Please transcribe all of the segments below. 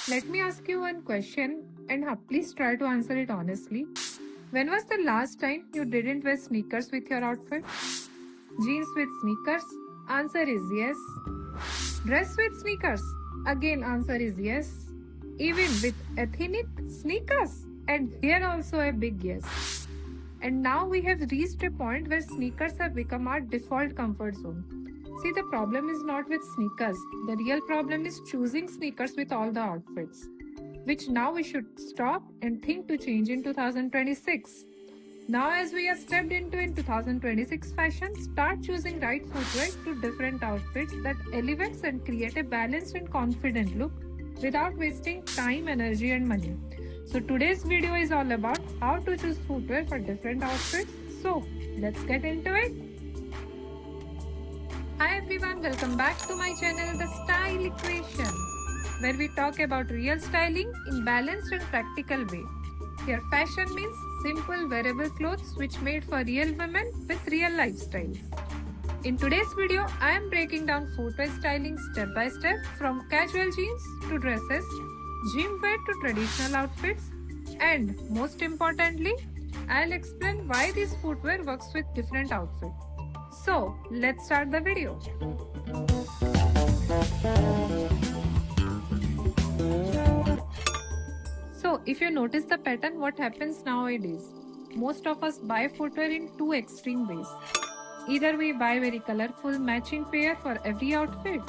Let me ask you one question and please try to answer it honestly. When was the last time you didn't wear sneakers with your outfit? Jeans with sneakers? Answer is yes. Dress with sneakers? Again, answer is yes. Even with ethnic sneakers? And here also a big yes. And now we have reached a point where sneakers have become our default comfort zone. See, the problem is not with sneakers. The real problem is choosing sneakers with all the outfits, which now we should stop and think to change in 2026. Now, as we are stepped into in 2026 fashion, start choosing right footwear to different outfits that elevates and create a balanced and confident look without wasting time, energy, and money. So today's video is all about how to choose footwear for different outfits. So let's get into it. Hi everyone, welcome back to my channel The Style Equation, where we talk about real styling in balanced and practical way. Here fashion means simple wearable clothes which made for real women with real lifestyles. In today's video, I am breaking down footwear styling step by step from casual jeans to dresses, gym wear to traditional outfits, and most importantly, I'll explain why this footwear works with different outfits. So, let's start the video. So, if you notice the pattern, what happens nowadays? Most of us buy footwear in two extreme ways. Either we buy very colorful matching pair for every outfit,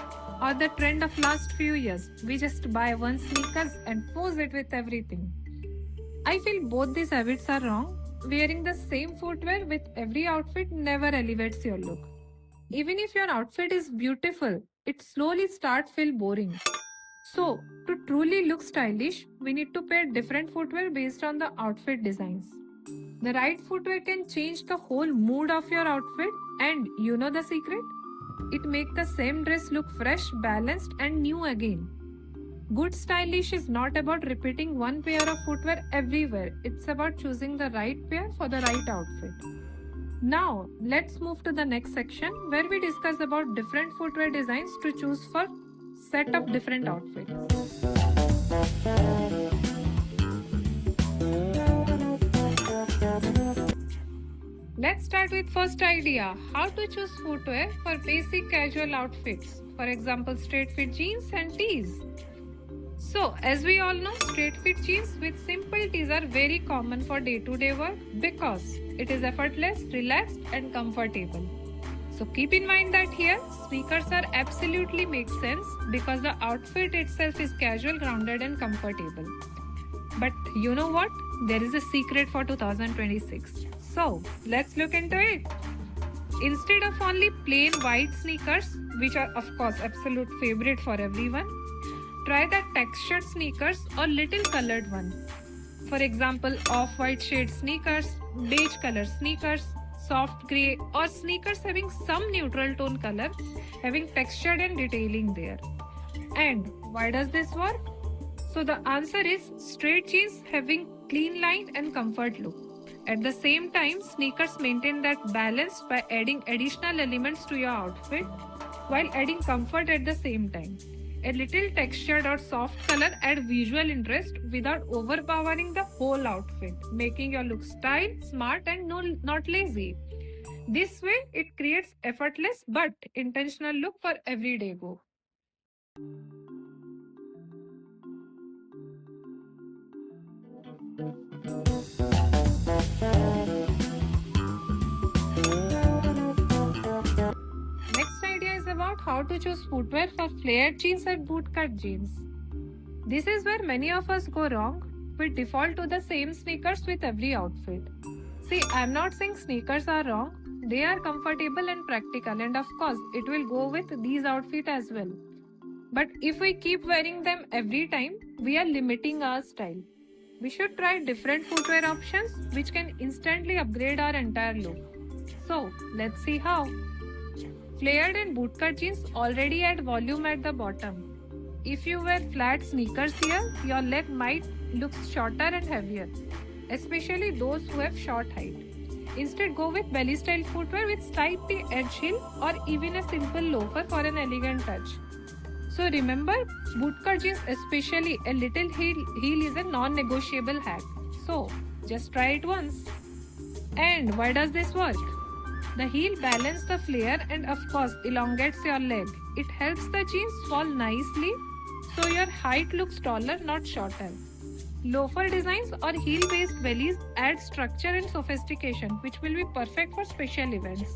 or the trend of last few years, we just buy one sneakers and force it with everything. I feel both these habits are wrong. Wearing the same footwear with every outfit never elevates your look. Even if your outfit is beautiful, it slowly starts feel boring. So, to truly look stylish, we need to pair different footwear based on the outfit designs. The right footwear can change the whole mood of your outfit, and you know the secret? It makes the same dress look fresh, balanced, and new again. Good stylish is not about repeating one pair of footwear everywhere. It's about choosing the right pair for the right outfit. Now, let's move to the next section where we discuss about different footwear designs to choose for set of different outfits. Let's start with first idea, how to choose footwear for basic casual outfits. For example, straight fit jeans and tees. So, as we all know, straight fit jeans with simple tees are very common for day-to-day work because it is effortless, relaxed and comfortable. So keep in mind that here, sneakers are absolutely make sense because the outfit itself is casual, grounded and comfortable. But you know what? There is a secret for 2026. So let's look into it. Instead of only plain white sneakers, which are of course absolute favorite for everyone, try the textured sneakers or little colored one. For example, off-white shade sneakers, beige color sneakers, soft grey or sneakers having some neutral tone color, having textured and detailing there. And why does this work? So the answer is straight jeans having clean line and comfort look. At the same time, sneakers maintain that balance by adding additional elements to your outfit while adding comfort at the same time. A little textured or soft color add visual interest without overpowering the whole outfit, making your look styled, smart and not lazy. This way, it creates effortless but intentional look for everyday go. Next idea is about how to choose footwear for flared jeans and bootcut jeans. This is where many of us go wrong. We default to the same sneakers with every outfit. See, I'm not saying sneakers are wrong. They are comfortable and practical, and of course, it will go with these outfits as well. But if we keep wearing them every time, we are limiting our style. We should try different footwear options which can instantly upgrade our entire look. So, let's see how. Flared and bootcut jeans already add volume at the bottom. If you wear flat sneakers here, your leg might look shorter and heavier, especially those who have short height. Instead, go with belly style footwear with slightly edge heel or even a simple loafer for an elegant touch. So remember, bootcut jeans, especially a little heel is a non-negotiable hack. So just try it once. And why does this work? The heel balances the flare and of course elongates your leg. It helps the jeans fall nicely so your height looks taller, not shorter. Loafer designs or heel-based bellies add structure and sophistication, which will be perfect for special events.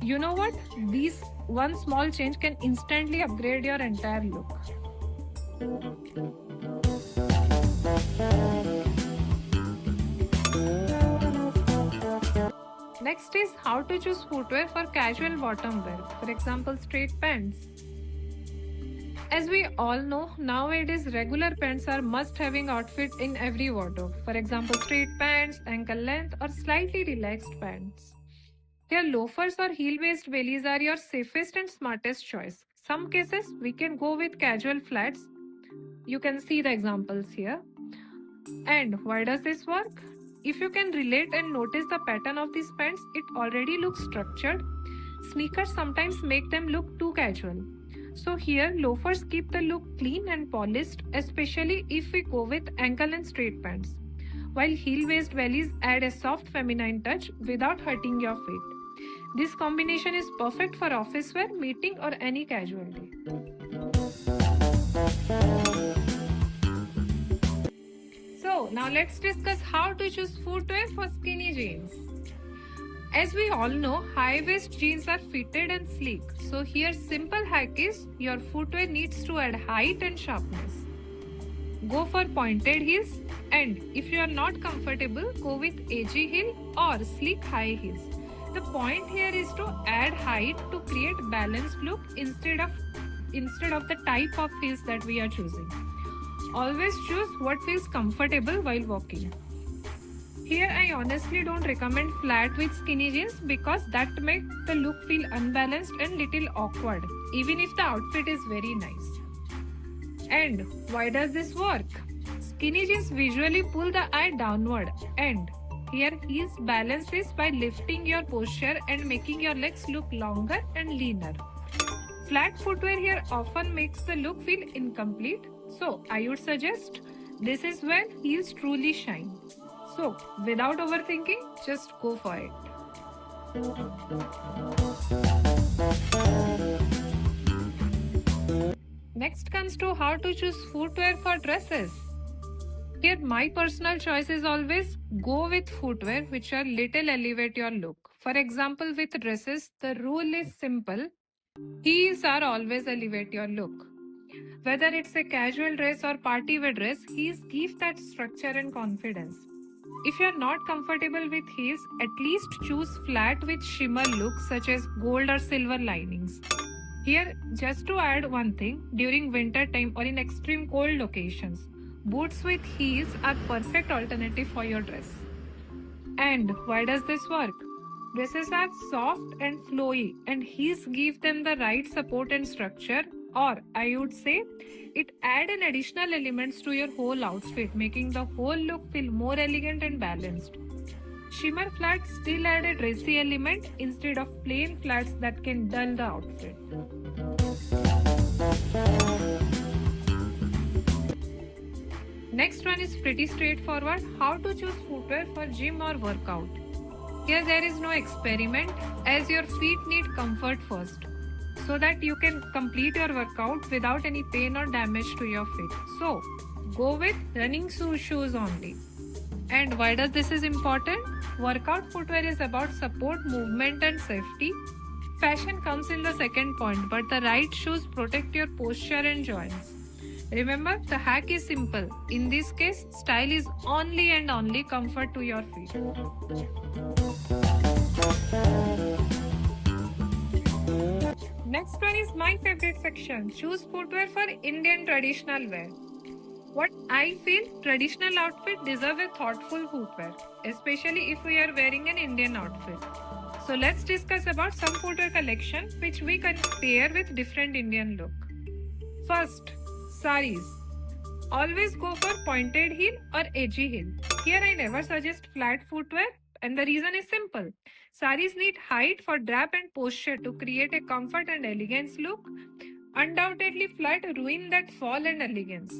You know what? These one small change can instantly upgrade your entire look. Next is how to choose footwear for casual bottom wear, for example, straight pants. As we all know, nowadays regular pants are must-having outfit in every wardrobe. For example, straight pants, ankle length, or slightly relaxed pants. Here, loafers or heel-based bellies are your safest and smartest choice. Some cases we can go with casual flats. You can see the examples here. And why does this work? If you can relate and notice the pattern of these pants, it already looks structured. Sneakers sometimes make them look too casual. So here, loafers keep the look clean and polished, especially if we go with ankle and straight pants. While heel-based bellies add a soft feminine touch without hurting your feet. This combination is perfect for office wear, meeting or any casual day. So now let's discuss how to choose footwear for skinny jeans. As we all know, high waist jeans are fitted and sleek. So here simple hack is your footwear needs to add height and sharpness. Go for pointed heels, and if you are not comfortable, go with edgy heel or sleek high heels. The point here is to add height to create balanced look instead of the type of heels that we are choosing. Always choose what feels comfortable while walking. Here I honestly don't recommend flat with skinny jeans because that makes the look feel unbalanced and little awkward, even if the outfit is very nice. And why does this work? Skinny jeans visually pull the eye downward, and here heels balance this by lifting your posture and making your legs look longer and leaner. Flat footwear here often makes the look feel incomplete, so I would suggest this is where heels truly shine. So, without overthinking, just go for it. Next comes to how to choose footwear for dresses. Here, my personal choice is always go with footwear which are little elevate your look. For example, with dresses, the rule is simple. Heels are always elevate your look. Whether it's a casual dress or party wear dress, heels give that structure and confidence. If you're not comfortable with heels, at least choose flat with shimmer looks such as gold or silver linings. Here, just to add one thing, during winter time or in extreme cold occasions, boots with heels are perfect alternative for your dress. And why does this work? Dresses are soft and flowy and heels give them the right support and structure, or I would say it add an additional elements to your whole outfit, making the whole look feel more elegant and balanced. Shimmer flats still add a dressy element instead of plain flats that can dull the outfit. Next one is pretty straightforward, how to choose footwear for gym or workout. Here there is no experiment as your feet need comfort first so that you can complete your workout without any pain or damage to your feet. So go with running shoes only. And why does this is important? Workout footwear is about support, movement and safety. Fashion comes in the second point, but the right shoes protect your posture and joints. Remember, the hack is simple. In this case, style is only and only comfort to your feet. Next one is my favorite section. Choose footwear for Indian traditional wear. What I feel, traditional outfit deserve a thoughtful footwear, especially if we are wearing an Indian outfit. So let's discuss about some footwear collection which we can pair with different Indian look. First, saris. Always go for pointed heel or edgy heel. Here I never suggest flat footwear and the reason is simple. Saris need height for drap and posture to create a comfort and elegance look. Undoubtedly, flat ruin that fall and elegance.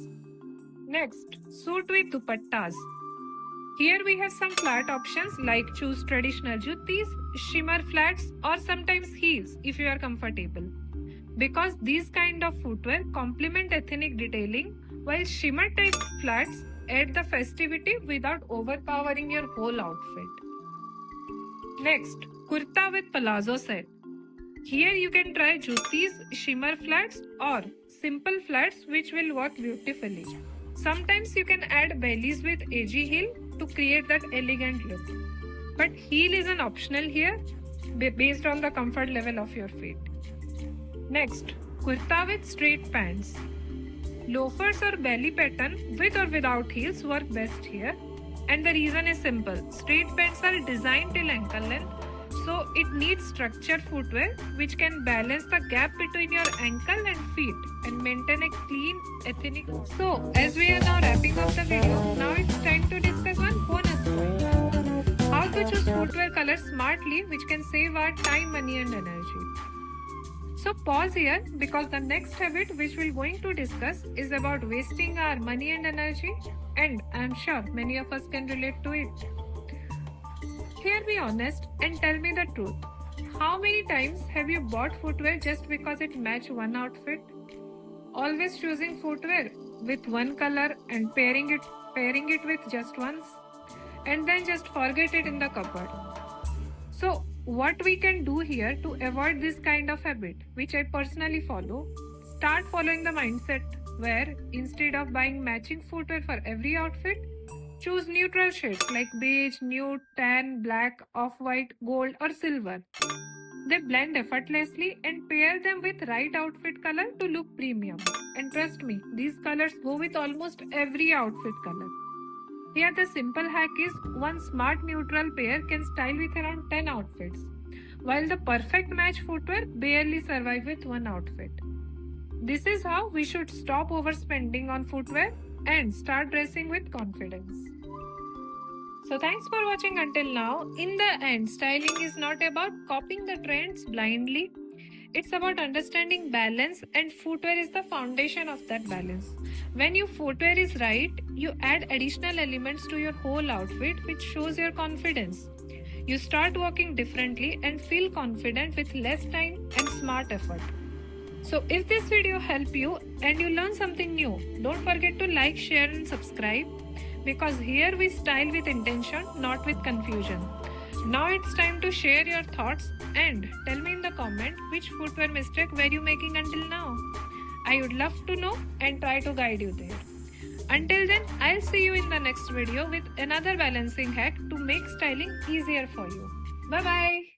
Next, suit with dupattas. Here we have some flat options like choose traditional juttis, shimmer flats, or sometimes heels if you are comfortable. Because these kind of footwear complement ethnic detailing, while shimmer type flats add the festivity without overpowering your whole outfit. Next, kurta with palazzo set. Here you can try juttis, shimmer flats, or simple flats which will work beautifully. Sometimes you can add bellies with edgy heel to create that elegant look. But heel is an optional here based on the comfort level of your feet. Next, kurta with straight pants. Loafers or belly pattern with or without heels work best here. And the reason is simple. Straight pants are designed till ankle length, so it needs structured footwear which can balance the gap between your ankle and feet and maintain a clean ethnic. So as we are now wrapping up the video, now it's time to discuss one bonus point. How to choose footwear colors smartly which can save our time, money and energy. So pause here because the next habit which we're going to discuss is about wasting our money and energy, and I'm sure many of us can relate to it. Here be honest and tell me the truth. How many times have you bought footwear just because it matched one outfit? Always choosing footwear with one color and pairing it with just once and then just forget it in the cupboard. So what we can do here to avoid this kind of habit, which I personally follow, start following the mindset where instead of buying matching footwear for every outfit, choose neutral shades like beige, nude, tan, black, off-white, gold or silver. They blend effortlessly and pair them with right outfit color to look premium. And trust me, these colors go with almost every outfit color. Here the simple hack is one smart neutral pair can style with around 10 outfits, while the perfect match footwear barely survive with one outfit. This is how we should stop overspending on footwear and start dressing with confidence. So thanks for watching until now. In the end, styling is not about copying the trends blindly. It's about understanding balance, and footwear is the foundation of that balance. When your footwear is right, you add additional elements to your whole outfit which shows your confidence. You start walking differently and feel confident with less time and smart effort. So if this video helped you and you learn something new, don't forget to like, share and subscribe, because here we style with intention, not with confusion. Now it's time to share your thoughts and tell me in the comment which footwear mistake were you making until now. I would love to know and try to guide you there. Until then, I'll see you in the next video with another balancing hack to make styling easier for you. Bye bye.